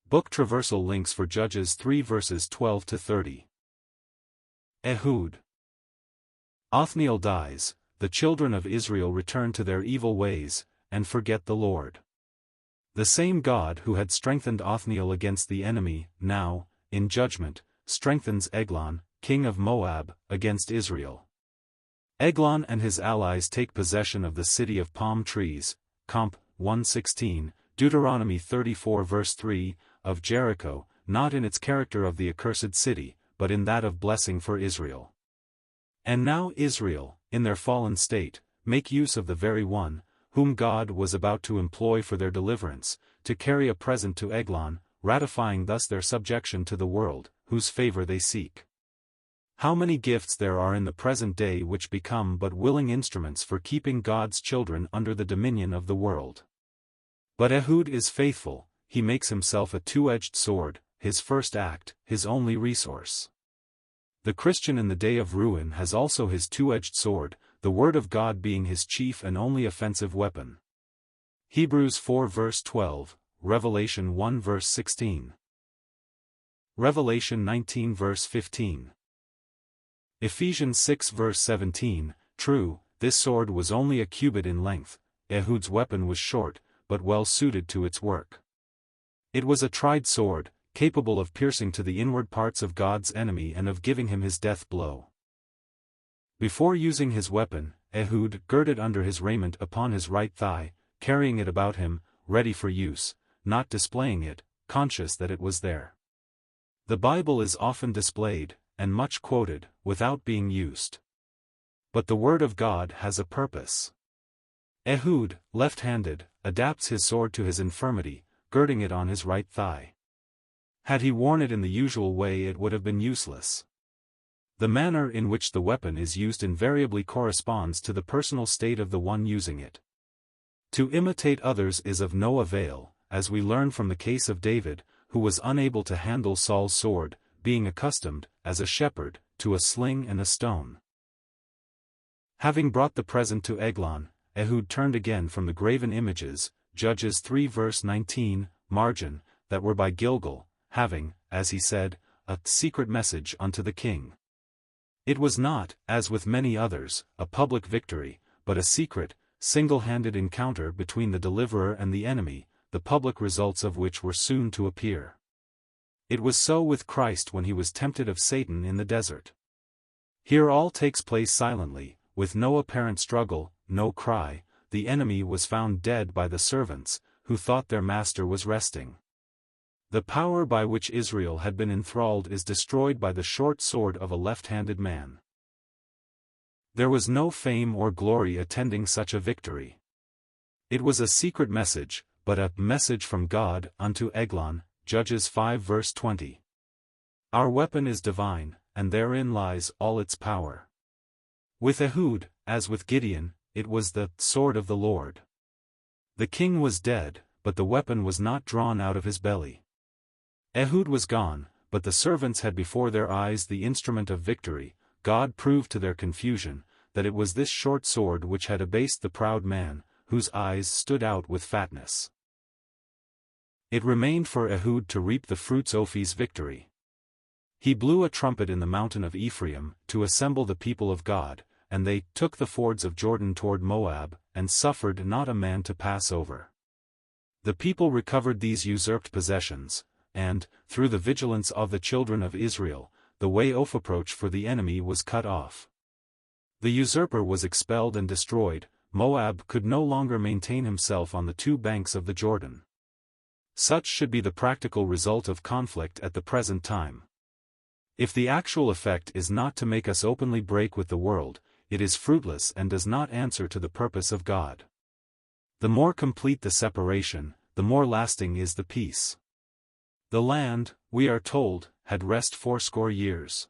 Book traversal links for Judges 3 verses 12 to 30. Ehud. Othniel dies, the children of Israel return to their evil ways, and forget the Lord. The same God who had strengthened Othniel against the enemy, now, in judgment, strengthens Eglon, king of Moab, against Israel. Eglon and his allies take possession of the city of palm trees, Comp. 1:16, Deuteronomy 34 verse 3, of Jericho, not in its character of the accursed city, but in that of blessing for Israel. And now Israel, in their fallen state, make use of the very one, whom God was about to employ for their deliverance, to carry a present to Eglon, ratifying thus their subjection to the world, whose favor they seek. How many gifts there are in the present day which become but willing instruments for keeping God's children under the dominion of the world. But Ehud is faithful, he makes himself a two-edged sword, his first act, his only resource. The Christian in the day of ruin has also his two-edged sword, the word of God being his chief and only offensive weapon. Hebrews 4 verse 12, Revelation 1 verse 16. Revelation 19 verse 15. Ephesians 6 verse 17, true, this sword was only a cubit in length, Ehud's weapon was short, but well suited to its work. It was a tried sword, capable of piercing to the inward parts of God's enemy and of giving him his death blow. Before using his weapon, Ehud girded under his raiment upon his right thigh, carrying it about him, ready for use, not displaying it, conscious that it was there. The Bible is often displayed, and much quoted, without being used. But the Word of God has a purpose. Ehud, left-handed, adapts his sword to his infirmity, girding it on his right thigh. Had he worn it in the usual way it would have been useless. The manner in which the weapon is used invariably corresponds to the personal state of the one using it. To imitate others is of no avail, as we learn from the case of David, who was unable to handle Saul's sword, being accustomed, as a shepherd, to a sling and a stone. Having brought the present to Eglon, Ehud turned again from the graven images, Judges 3 verse 19, margin, that were by Gilgal, having, as he said, a secret message unto the king. It was not, as with many others, a public victory, but a secret, single-handed encounter between the deliverer and the enemy, the public results of which were soon to appear. It was so with Christ when he was tempted of Satan in the desert. Here all takes place silently, with no apparent struggle, no cry, the enemy was found dead by the servants, who thought their master was resting. The power by which Israel had been enthralled is destroyed by the short sword of a left-handed man. There was no fame or glory attending such a victory. It was a secret message, but a message from God unto Eglon, Judges 5 verse 20. Our weapon is divine, and therein lies all its power. With Ehud, as with Gideon, it was the sword of the Lord. The king was dead, but the weapon was not drawn out of his belly. Ehud was gone, but the servants had before their eyes the instrument of victory. God proved to their confusion, that it was this short sword which had abased the proud man, whose eyes stood out with fatness. It remained for Ehud to reap the fruits of his victory. He blew a trumpet in the mountain of Ephraim, to assemble the people of God, and they took the fords of Jordan toward Moab, and suffered not a man to pass over. The people recovered these usurped possessions, and, through the vigilance of the children of Israel, the way of approach for the enemy was cut off. The usurper was expelled and destroyed. Moab could no longer maintain himself on the two banks of the Jordan. Such should be the practical result of conflict at the present time. If the actual effect is not to make us openly break with the world, it is fruitless and does not answer to the purpose of God. The more complete the separation, the more lasting is the peace. The land, we are told, had rest 80 years.